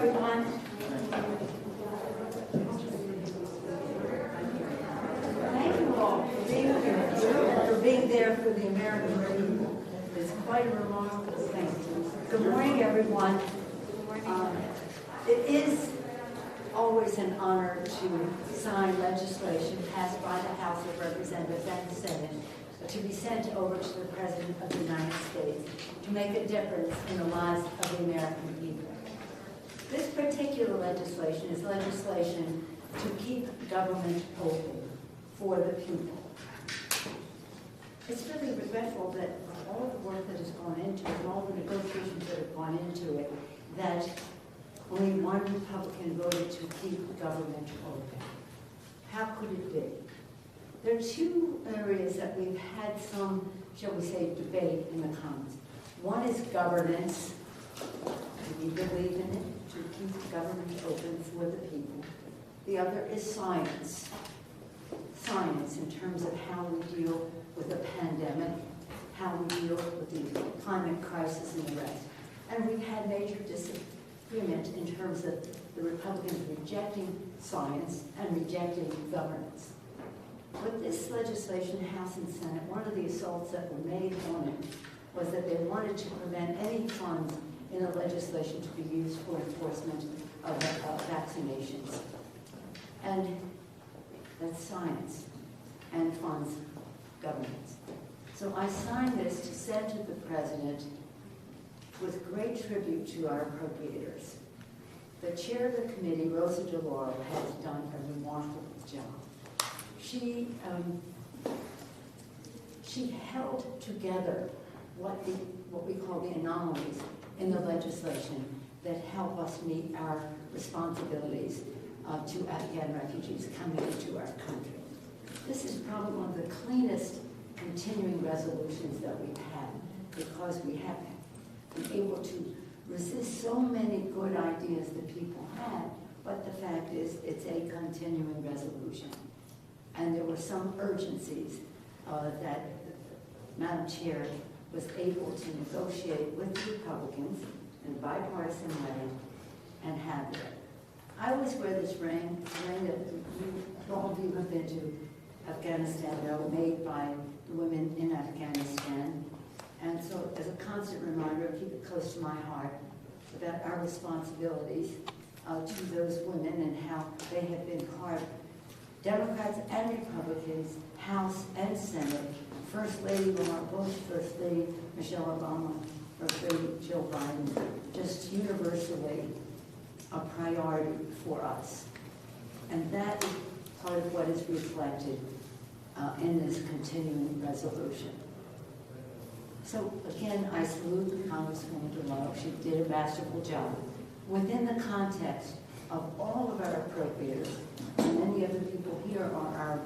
everyone. Thank you all for being here, for being there for the American people. It's quite a remarkable thing. Good morning, everyone. It is always an honor to sign legislation passed by the House of Representatives and the Senate to be sent over to the President of the United States to make a difference in the lives of the American people. This particular legislation is legislation to keep government open for the people. It's really regretful that all the work that has gone into it and all the negotiations that have gone into it, that only one Republican voted to keep government open. How could it be? There are two areas that we've had some, shall we say, debate in the Commons. One is governance. Do we believe in it to keep government open for the people? The other is science. Science in terms of how we deal with the pandemic, how we deal with the climate crisis and the rest. And we've had major disagreement in terms of the Republicans rejecting science and rejecting governance. With this legislation, House and Senate, one of the assaults that were made on it was that they wanted to prevent any funds in the legislation to be used for enforcement of vaccinations. And that's science and funds governance. So I signed this to send to the President with great tribute to our appropriators. The chair of the committee, Rosa DeLauro, has done a remarkable job. She held together what we call the anomalies in the legislation that help us meet our responsibilities to Afghan refugees coming into our country. This is probably one of the cleanest continuing resolutions that we've had because we have been able to resist so many good ideas that people had, but the fact is it's a continuing resolution. And there were some urgencies that Madam Chair was able to negotiate with the Republicans in a bipartisan way and have it. I always wear this ring that all of you have been to Afghanistan, though, made by the women in Afghanistan. And so as a constant reminder, I keep it close to my heart about our responsibilities to those women and how they have been carved. Democrats and Republicans, House and Senate, First Lady Laura Bush, First Lady Michelle Obama, First Lady Jill Biden, just universally a priority for us. And that is part of what is reflected in this continuing resolution. So again, I salute Congresswoman DeLauro. She did a masterful job. Within the context of all of our appropriators, and many of the people here are our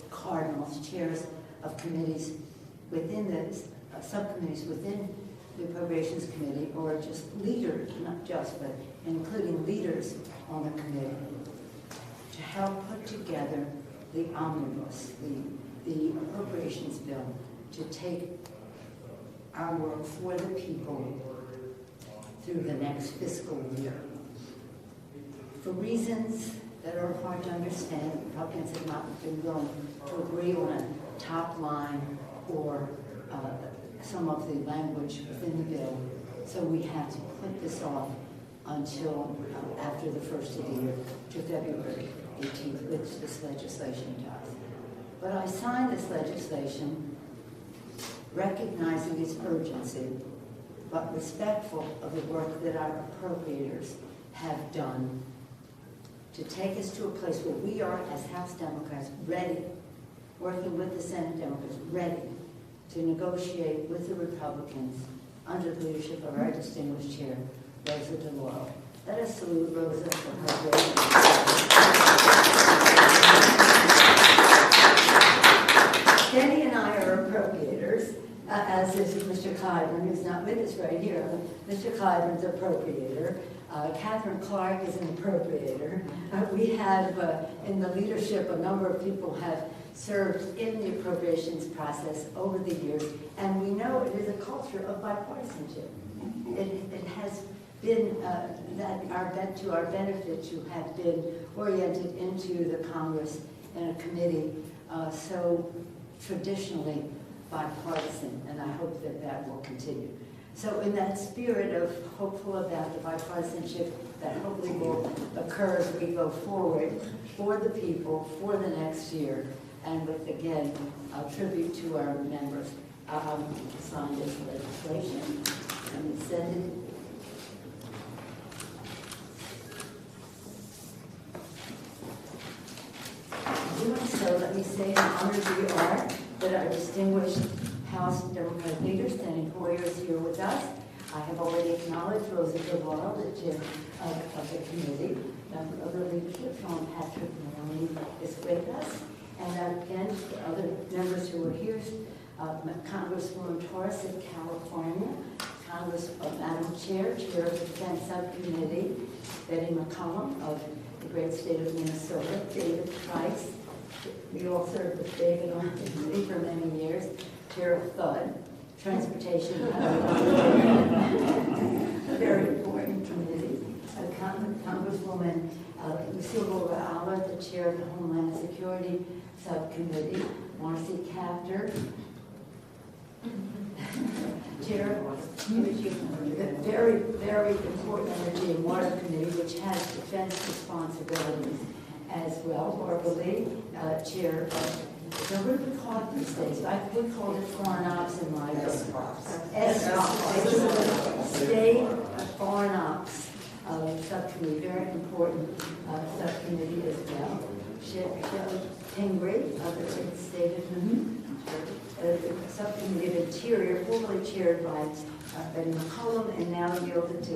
cardinals, chairs of committees within the subcommittees within the Appropriations Committee, or just leaders, not just, but including leaders on the committee, to help put together the omnibus, the appropriations bill, to take our work for the people through the next fiscal year. For reasons that are hard to understand, Republicans have not been willing to agree on a top line or some of the language within the bill. So we have to put this off until after the first of the year, to February 18th, which this legislation does. But I signed this legislation recognizing its urgency, but respectful of the work that our appropriators have done to take us to a place where we are, as House Democrats, ready, working with the Senate Democrats, ready to negotiate with the Republicans under the leadership of our distinguished chair, Rosa DeLauro. Let us salute Rosa for her great Jenny and I are appropriators, as is Mr. Clyburn, who's not with us right here. Mr. Clyburn's appropriator. Catherine Clark is an appropriator. We have, in the leadership, a number of people have served in the appropriations process over the years, and we know it is a culture of bipartisanship. It has been, to our benefit, to have been oriented into the Congress in a committee so traditionally bipartisan, and I hope that that will continue. So in that spirit of hopeful about the bipartisanship that hopefully will occur as we go forward for the people, for the next year, and with, again, a tribute to our members, I'll sign this legislation and send it. Doing so, let me say how honored we are that our distinguished House Democratic leaders and employers here with us. I have already acknowledged Rosa Guevara, the chair of the committee. Other leadership, John Patrick Maloney is with us. And again, other members who are here, Congresswoman Torres of California, Madam Chair, Chair of the Defense Subcommittee, Betty McCollum of the great state of Minnesota, David Price. We all served with David on the committee for many years. Chair of THUD, Transportation, a very important committee. Congresswoman Lucille Rogers, the Chair of the Homeland Security Subcommittee. Marcy Kaptur, Chair of the very, very important Energy and Water Committee, which has defense responsibilities as well. Barbara Lee, Chair of, so what do we call it these days? We called it Foreign Ops in my State Foreign Ops Subcommittee, very important subcommittee as well. Shelley Pingree of the State of the Subcommittee of Interior, formerly chaired by Betty McCollum, and now yielded to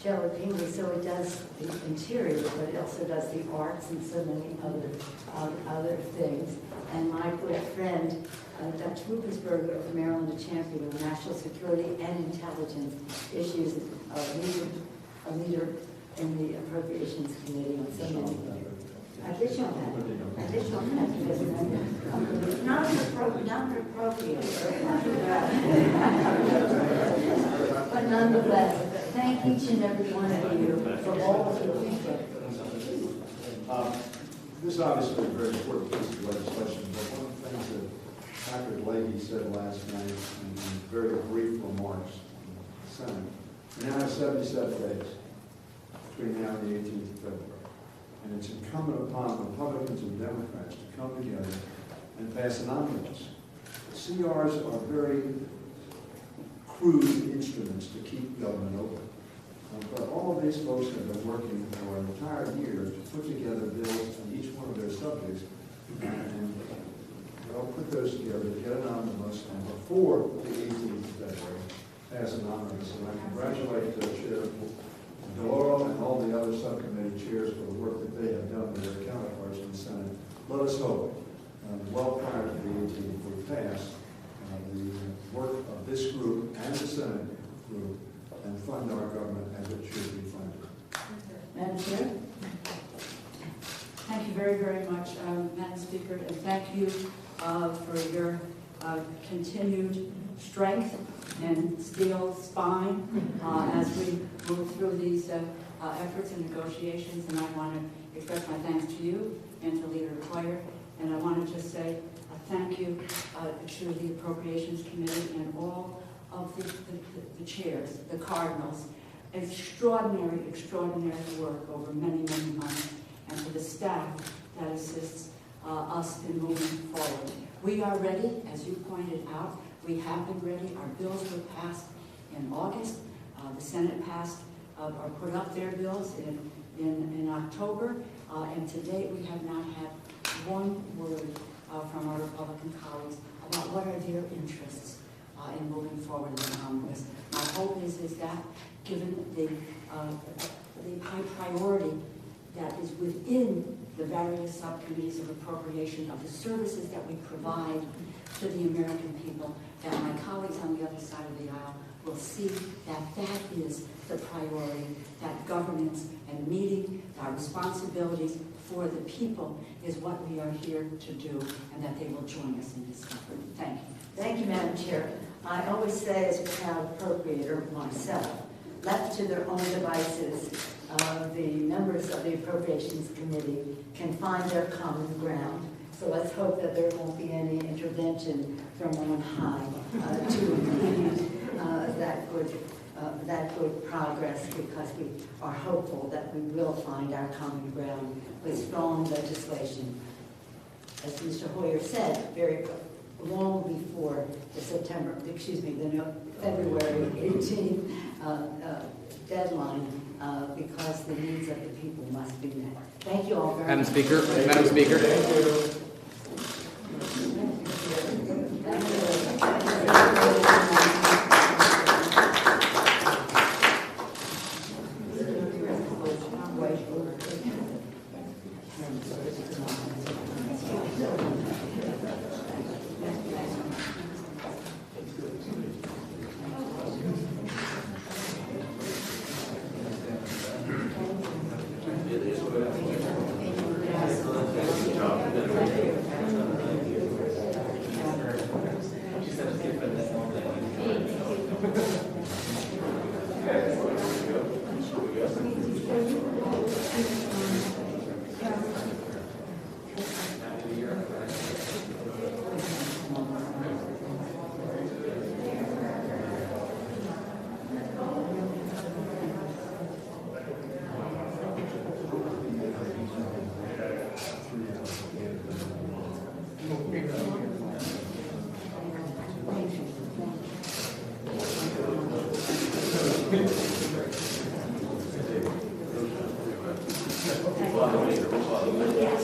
Shelley Pingree. So it does the interior, but it also does the arts and so many other things. And my good friend, Dutch Ruppersberger of Maryland, a champion of national security and intelligence issues, a leader in the Appropriations Committee on so many additional not appropriate, but nonetheless, thank each and every one of you for all of your input. This obviously is a very important piece of legislation, but one of the things that Patrick Leahy said last night in very brief remarks in the Senate, we now have 77 days between now and the 18th of February. And it's incumbent upon Republicans and Democrats to come together and pass an omnibus. CRs are very crude instruments to keep government open. But all of these folks have been working for an entire year to put together bills on each one of their subjects, and they'll put those together to get an omnibus, and before the 18th of February, pass an omnibus. And I congratulate Chair DeLauro and all the other subcommittee chairs for the work that they have done with their counterparts in the Senate. Let us hope, well prior to the 18th, we pass the work of this group and the Senate group and fund our government as it should be funded. Madam Chair? Thank you very, very much, Madam Speaker, and thank you for your continued strength and steel spine as we move through these efforts and negotiations. And I want to express my thanks to you and to Leader Hoyer. And I want to just say thank you to the Appropriations Committee and all of the chairs, the cardinals. Extraordinary, extraordinary work over many, many months. And to the staff that assists us in moving forward. We are ready, as you pointed out. We have been ready. Our bills were passed in August. The Senate passed or put up their bills in October. And to date, we have not had one word from our Republican colleagues about what are their interests in moving forward in Congress. My hope is that given the high priority that is within the various subcommittees of appropriation of the services that we provide to the American people, that my colleagues on the other side of the aisle will see that that is the priority, that governance and meeting our responsibilities for the people is what we are here to do, and that they will join us in this effort. Thank you. Thank you, Madam Chair. I always say as a proud appropriator myself left to their own devices, the members of the Appropriations Committee can find their common ground. So let's hope that there won't be any intervention from on high to impede that good progress, because we are hopeful that we will find our common ground with strong legislation. As Mr. Hoyer said, very long before the February 18th deadline, because the needs of the people must be met. Thank you all very Madam much. Speaker, Madam Speaker. Yes.